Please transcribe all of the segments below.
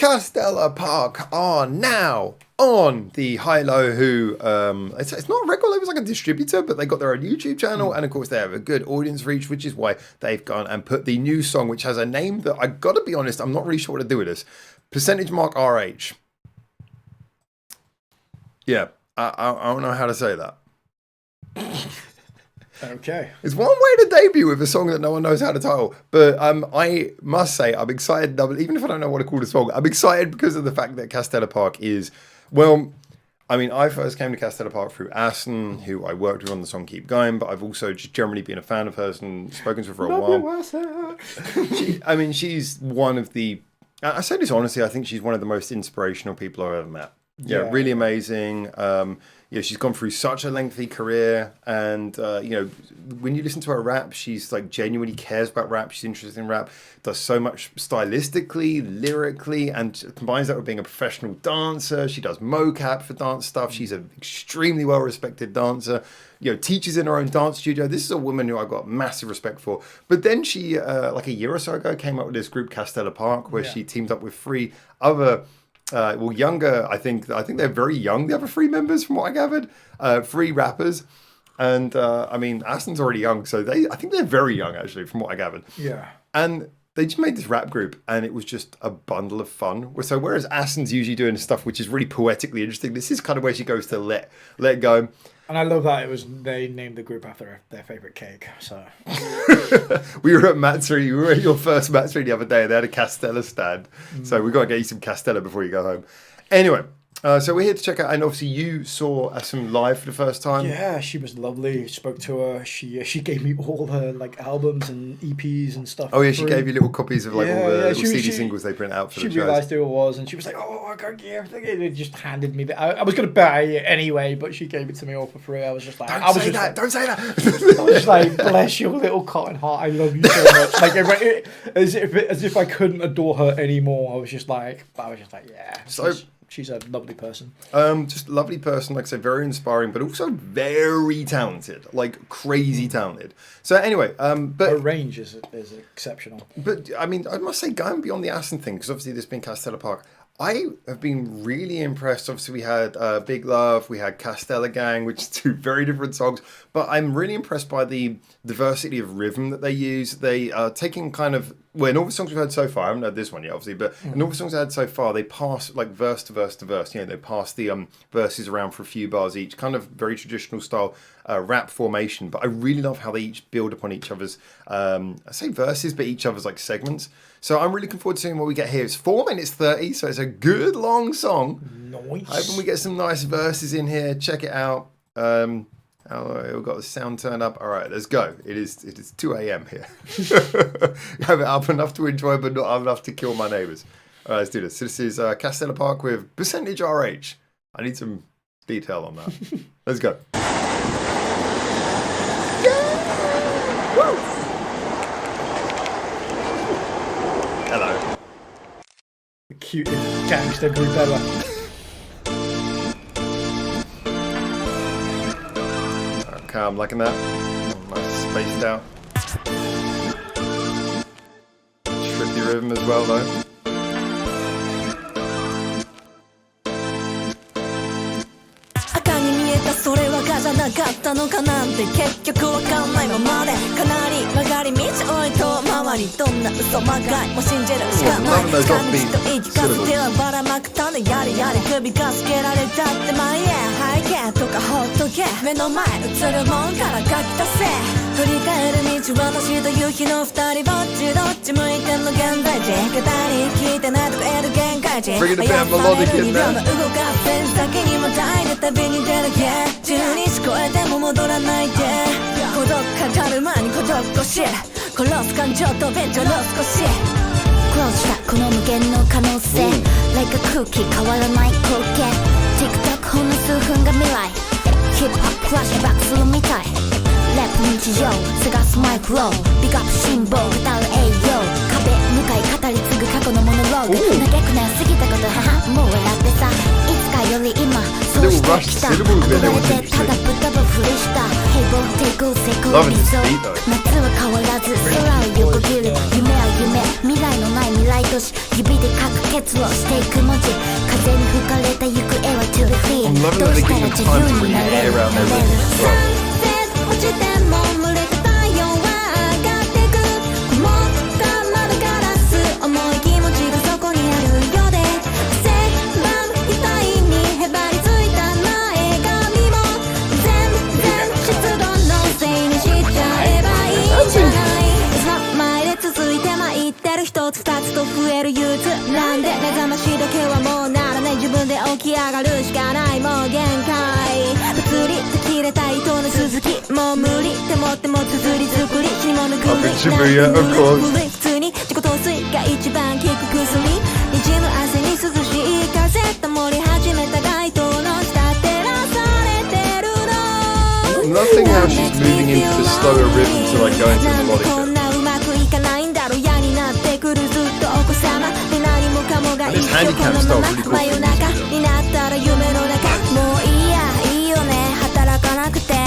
Castella Park are now on the high-low, who it's not a record label, it's like a distributor, but they got their own YouTube channel, and of course they have a good audience reach, which is why they've gone and put the new song, which has a name that I gotta be honest, I'm not really sure what to do with this. Percentage mark RH. Yeah, I don't know how to say that. Okay. It's one way to debut with a song that no one knows how to title. But I must say, I'm excited, even if I don't know what to call the song, I'm excited because of the fact that Castella Park is, well, I mean, I first came to Castella Park through ASSUN, who I worked with on the song Keep Going, but I've also just generally been a fan of hers and spoken to her for a while. She's one of the, I say this honestly, I think she's one of the most inspirational people I've ever met. Yeah, really amazing. She's gone through such a lengthy career, and when you listen to her rap, she's like genuinely cares about rap. She's interested in rap, does so much stylistically, lyrically, and combines that with being a professional dancer. She does mocap for dance stuff. She's an extremely well-respected dancer. Teaches in her own dance studio. This is a woman who I got massive respect for. But then she, like a year or so ago, came up with this group Castella Park, where she teamed up with 3 other. Younger, I think they're very young, the other 3 members, from what I gathered. 3 rappers. And, ASSUN's already young, so I think they're very young, actually, from what I gathered. Yeah. And they just made this rap group, and it was just a bundle of fun. So whereas ASSUN's usually doing stuff which is really poetically interesting, this is kind of where she goes to let go. And I love that they named the group after their favourite cake. So we were at Matsuri. We were at your first Matsuri the other day, and they had a Castella stand. So we've got to get you some Castella before you go home. Anyway, so we're here to check out, and obviously you saw ASSUN live for the first time. Yeah, she was lovely. Spoke to her. She gave me all her albums and EPs and stuff. Oh yeah, she gave you little copies of all the little CD singles they print out for the shows. She realised who it was, and she was like, "Oh, I got you everything." It just handed me I was going to buy it anyway, but she gave it to me all for free. I was just like, "Don't say that." I was just like, "Bless your little cotton heart. I love you so much." As if I couldn't adore her anymore. I was just like, yeah. So. She's a lovely person. Just a lovely person, like I said, very inspiring, but also very talented, like crazy talented. So anyway, but her range is exceptional. But I mean, I must say, going beyond the ASSUN thing, because obviously this being Castella Park, I have been really impressed. Obviously, we had Big Love, we had Castella Gang, which is 2 very different songs. But I'm really impressed by the diversity of rhythm that they use. They are taking kind of, in all the songs we've heard so far, I haven't heard this one yet, obviously, but in all the songs I had so far, they pass like verse to verse to verse. They pass the verses around for a few bars each, kind of very traditional style rap formation. But I really love how they each build upon each other's, I say verses, but each other's like segments. So I'm really looking forward to seeing what we get here. It's 4 minutes 30, so it's a good long song. Nice. Hoping we get some nice verses in here. Check it out. We've got the sound turned up. All right, let's go. It is 2 a.m. here. Have it up enough to enjoy, but not enough to kill my neighbours. All right, let's do this. So this is Castella Park with Percentage RH. I need some detail on that. Let's go. Yeah! Woo! Hello. The cutest gangster group ever. Okay, I'm liking that. Nice spaced out. Trippy rhythm as well, though. Bringing the band melodic in there. この無限の可能性 Like a cookie 変わらない光景 TikTok ほんの数分が未来 Hip Hop フラッシュバックするみたい Rap 日常探すマイフロー Big Up 辛抱歌う栄養壁向かい語り継ぐ過去のモノローグ嘆くな過ぎたこと母もう笑ってさいつかより今そうしてきた憧れてただぶたぶふりした平凡抵抗成功理想夏は変わらず空を横切る夢は夢未来のない未来ライトし指で書く結露していく文字風に吹かれた行方は to be free どうしたら自由になれるサンセット落ちても濡れた太陽は上がってく曇った窓ガラス重い気持ちがそこにあるようで汗ばむ額にへばりついた前髪も全湿度のせいにしちゃえばいいんじゃないいつも前で続いて参ってる一つ二つと増える憂鬱なんで目覚ましだけはもうならない自分で起き上がるしかないもう限界物理で切れた糸の続きもう無理って思っても綴り作り死に物狂い普通に自己陶酔が一番効く薬滲む汗に涼しい風灯り始めた街灯の下照らされてるの Nothing how she's moving into the slower rhythm to like go into the melodic bit. こんなうまくいかないんだろ嫌になってくるずっとお子様で何もかもが一緒このまま真夜中になったら夢の中もういいやいいよね働かなくてね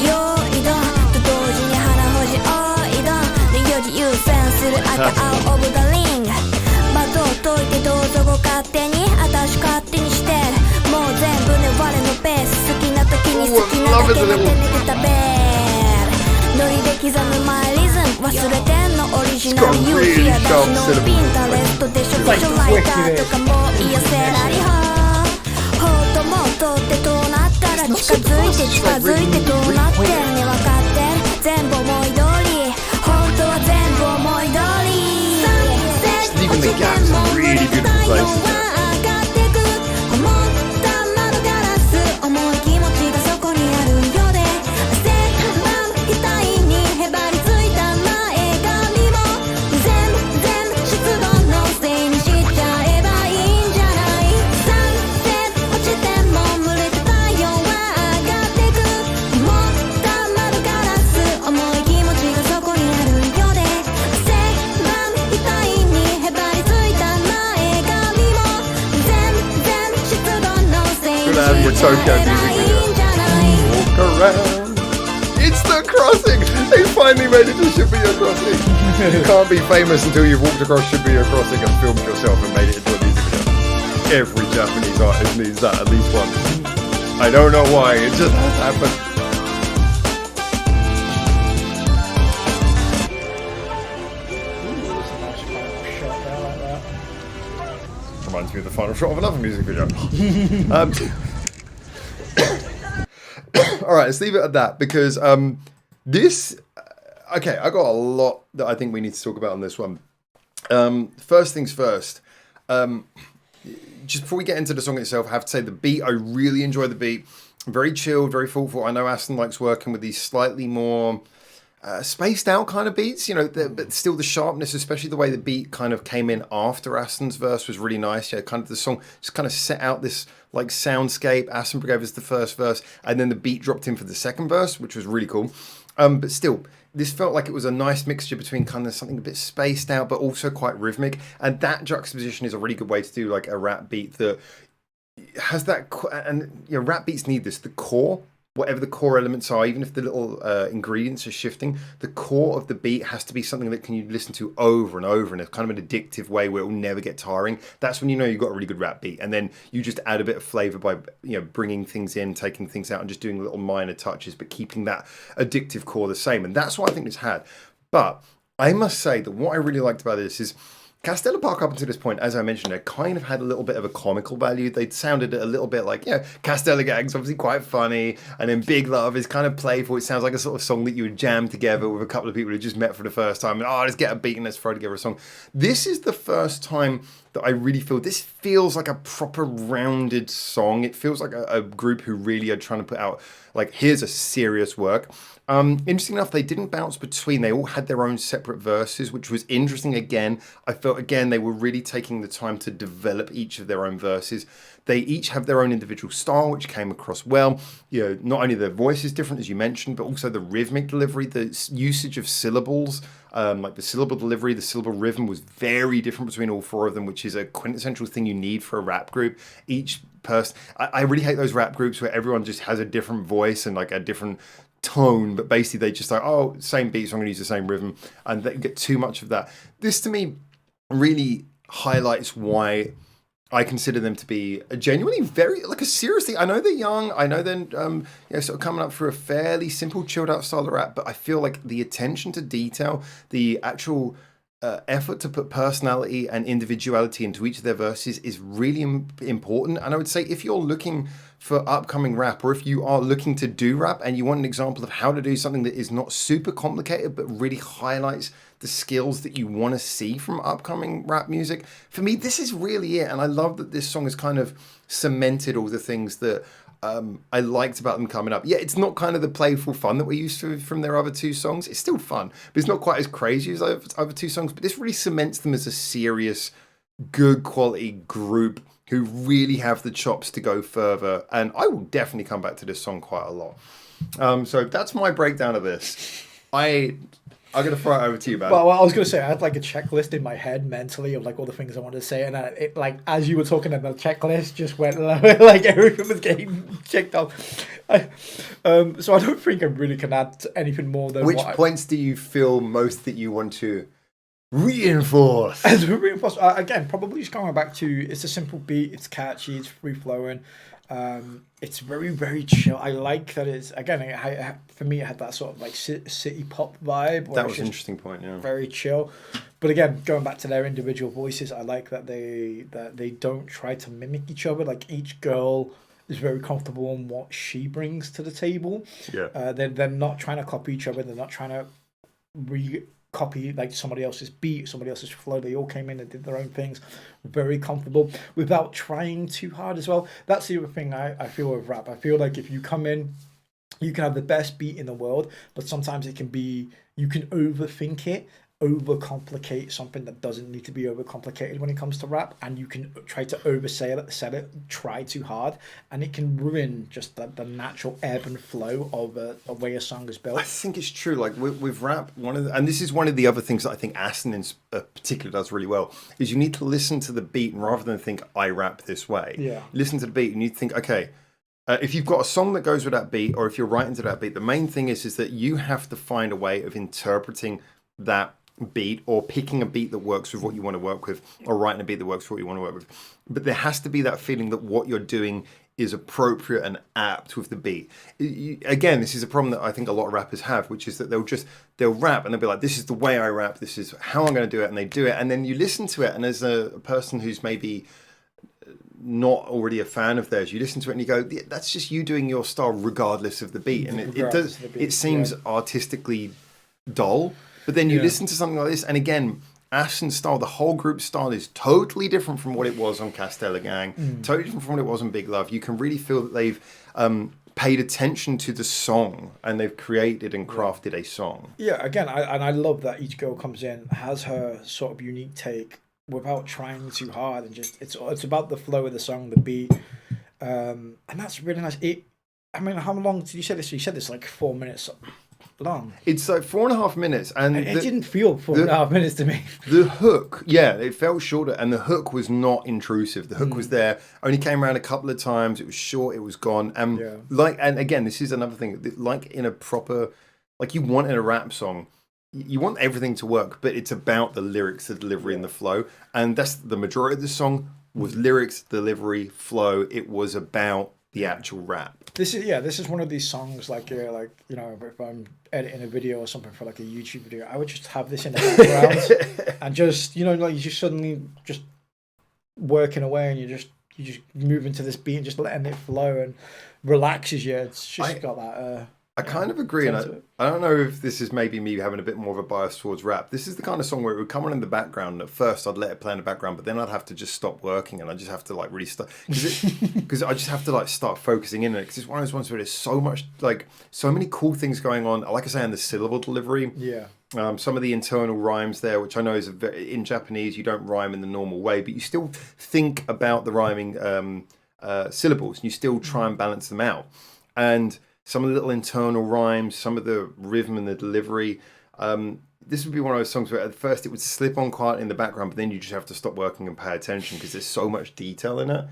よいどんと同時に腹ほじおいどんで4時優先する赤青オブザリングバトを解いてどうぞご勝手に私勝手にしてるもう全部ね我のペース好きな時に好きなだけの手寝て食べるノリで刻むマイリズム忘れてんのオリジナルユーシやだしのピンタレストでしょショライターとかもういいよセラリホートも通ってどうなったら近づいてどうなってるね分かってる全部思い通り本当は全部思い通り Even the gaps in really beautiful places. 思った窓ガラス重い気持ちがそこにあるようで汗ばむ額にへばりついた前髪も全湿度のせいにしちゃえばいいんじゃないサンセット落ちても濡れた太陽は上がってく曇った窓ガラス重い気持ちがそこにあるようで汗ばむ額にへばりついた前髪も全湿度のせいにしちゃえばいいんじゃない Walk around. It's the crossing. They finally made it to Shibuya Crossing. You can't be famous until you've walked across Shibuya Crossing and filmed yourself and made it into a music video. Every Japanese artist needs that at least once. I don't know why. It just has happened. Shot there like that. Reminds me of the final shot of another music video. All right, let's leave it at that because this. Okay, I got a lot that I think we need to talk about on this one. First things first. Just before we get into the song itself, I have to say the beat. I really enjoy the beat. Very chilled, very thoughtful. I know ASSUN likes working with these slightly more spaced out kind of beats, you know, but still the sharpness, especially the way the beat kind of came in after ASSUN's verse was really nice. Yeah, kind of the song just kind of set out this like soundscape. ASSUN gave us the first verse and then the beat dropped in for the second verse, which was really cool. But still, this felt like it was a nice mixture between kind of something a bit spaced out, but also quite rhythmic. And that juxtaposition is a really good way to do like a rap beat that has that, and you know, rap beats need this, the core, whatever the core elements are, even if the little ingredients are shifting, the core of the beat has to be something that can you listen to over and over in a kind of an addictive way where it will never get tiring. That's when you know you've got a really good rap beat. And then you just add a bit of flavor by, you know, bringing things in, taking things out and just doing little minor touches, but keeping that addictive core the same. And that's what I think this had. But I must say that what I really liked about this is Castella Park up until this point, as I mentioned, it kind of had a little bit of a comical value. They'd sounded a little bit like, you know, Castella Gang's obviously quite funny, and then Big Love is kind of playful. It sounds like a sort of song that you would jam together with a couple of people who just met for the first time, and let's get a beat and let's throw together a song. This is the first time that I really feel this feels like a proper rounded song. It feels like a group who really are trying to put out, like, here's a serious work. Interesting enough, they didn't bounce between. They all had their own separate verses, which was interesting again. I felt, again, they were really taking the time to develop each of their own verses. They each have their own individual style, which came across well. You know, not only their voice is different, as you mentioned, but also the rhythmic delivery, the usage of syllables, like the syllable delivery, the syllable rhythm was very different between all four of them, which is a quintessential thing you need for a rap group. Each person, I really hate those rap groups where everyone just has a different voice and like a different tone, but basically they just like, same beat, so I'm going to use the same rhythm, and they get too much of that. This to me really highlights why I consider them to be a genuinely very, like a seriously, I know they're young, I know they're sort of coming up for a fairly simple, chilled out style of rap, but I feel like the attention to detail, the actual effort to put personality and individuality into each of their verses is really important. And I would say if you're looking for upcoming rap, or if you are looking to do rap and you want an example of how to do something that is not super complicated but really highlights the skills that you want to see from upcoming rap music, for me this is really it. And I love that this song has kind of cemented all the things that I liked about them coming up. Yeah, it's not kind of the playful fun that we're used to from their other two songs. It's still fun, but it's not quite as crazy as their other two songs. But this really cements them as a serious, good quality group who really have the chops to go further. And I will definitely come back to this song quite a lot. So that's my breakdown of this. I'm going to throw it over to you, man. Well, I was going to say, I had like a checklist in my head mentally of like all the things I wanted to say. And it like, as you were talking about the checklist just went like everything was getting checked off. So I don't think I really can add anything more than Which points do you feel most that you want to reinforce? Again, probably just going back to, it's a simple beat, it's catchy, it's free flowing. It's very, very chill. I like that it's, again, for me, it had that sort of like city pop vibe. That was an interesting point, yeah. Very chill. But again, going back to their individual voices, I like that they don't try to mimic each other. Like each girl is very comfortable in what she brings to the table. Yeah. They're not trying to copy each other. They're not trying to copy like somebody else's beat, somebody else's flow. They all came in and did their own things, very comfortable without trying too hard as well. That's the other thing I feel with rap. I feel like if you come in, you can have the best beat in the world, but sometimes it can be, you can overthink it, overcomplicate something that doesn't need to be overcomplicated when it comes to rap, and you can try to oversell it, try too hard, and it can ruin just the natural ebb and flow of a way a song is built. I think it's true. Like with rap, and this is one of the other things that I think ASSUN in particular does really well, is you need to listen to the beat, and rather than think I rap this way, listen to the beat and you think, okay, if you've got a song that goes with that beat, or if you're writing to that beat, the main thing is that you have to find a way of interpreting that beat, or picking a beat that works with what you want to work with, or writing a beat that works for what you want to work with. But there has to be that feeling that what you're doing is appropriate and apt with the beat. Again, this is a problem that I think a lot of rappers have, which is that they'll rap and they'll be like, this is the way I rap, this is how I'm going to do it, and they do it, and then you listen to it, and as a person who's maybe not already a fan of theirs, you listen to it and you go, that's just you doing your style regardless of the beat, and it seems artistically dull. But then you listen to something like this, and again, ASSUN's style, the whole group's style is totally different from what it was on Castella Gang, totally different from what it was on Big Love. You can really feel that they've paid attention to the song, and they've created and crafted a song. Yeah, again, I love that each girl comes in, has her sort of unique take without trying too hard, and just it's about the flow of the song, the beat, and that's really nice. How long did you say this? You said this like 4 minutes long. It's like 4.5 minutes, and it didn't feel 4.5 minutes to me. The hook, it felt shorter, and the hook was not intrusive. The hook was there, only came around a couple of times. It was short, it was gone, and and again, this is another thing. Like in a proper, like you want in a rap song, you want everything to work, but it's about the lyrics, the delivery, and the flow, and that's the majority of the song was lyrics, delivery, flow. It was about the actual rap. This is one of these songs if I'm editing a video or something for like a YouTube video, I would just have this in the background and just you just suddenly just working away, and you just move into this beat and just letting it flow and relaxes you. It's just got that. I kind of agree, and I don't know if this is maybe me having a bit more of a bias towards rap. This is the kind of song where it would come on in the background. At first, I'd let it play in the background, but then I'd have to just stop working, and I just have to like really start because I just have to like start focusing in on it, because it's one of those ones where there's so much, like so many cool things going on. Like I say, in the syllable delivery, some of the internal rhymes there, which I know is in Japanese, you don't rhyme in the normal way, but you still think about the rhyming syllables, and you still try and balance them out, and some of the little internal rhymes, some of the rhythm and the delivery. This would be one of those songs where at first it would slip on quiet in the background, but then you just have to stop working and pay attention because there's so much detail in it.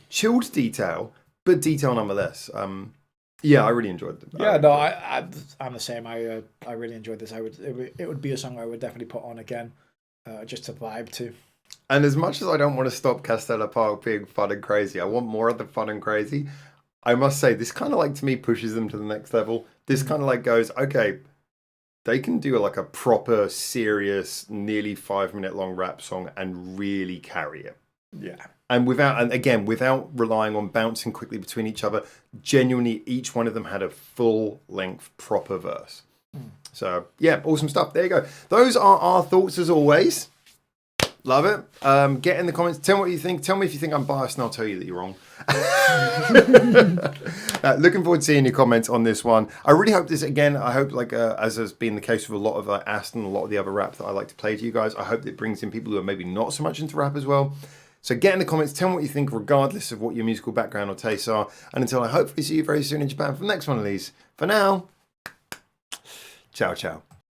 Chilled detail, but detail nonetheless. I really enjoyed it. I'm the same. I really enjoyed this. It would be a song I would definitely put on again. just to vibe to. And as much as I don't want to stop Castella Park being fun and crazy, I want more of the fun and crazy. I must say, this kind of like to me pushes them to the next level. This kind of like goes, okay, they can do like a proper, serious, nearly 5-minute long rap song and really carry it. Yeah. And without relying on bouncing quickly between each other, genuinely each one of them had a full length, proper verse. So yeah, awesome stuff. There you go. Those are our thoughts as always. Love it. Get in the comments. Tell me what you think. Tell me if you think I'm biased and I'll tell you that you're wrong. Looking forward to seeing your comments on this one. I really hope this, again, I hope like as has been the case with a lot of ASSUN, a lot of the other rap that I like to play to you guys, I hope it brings in people who are maybe not so much into rap as well. So get in the comments. Tell me what you think regardless of what your musical background or tastes are. And until I hopefully see you very soon in Japan for the next one of these. For now, ciao, ciao.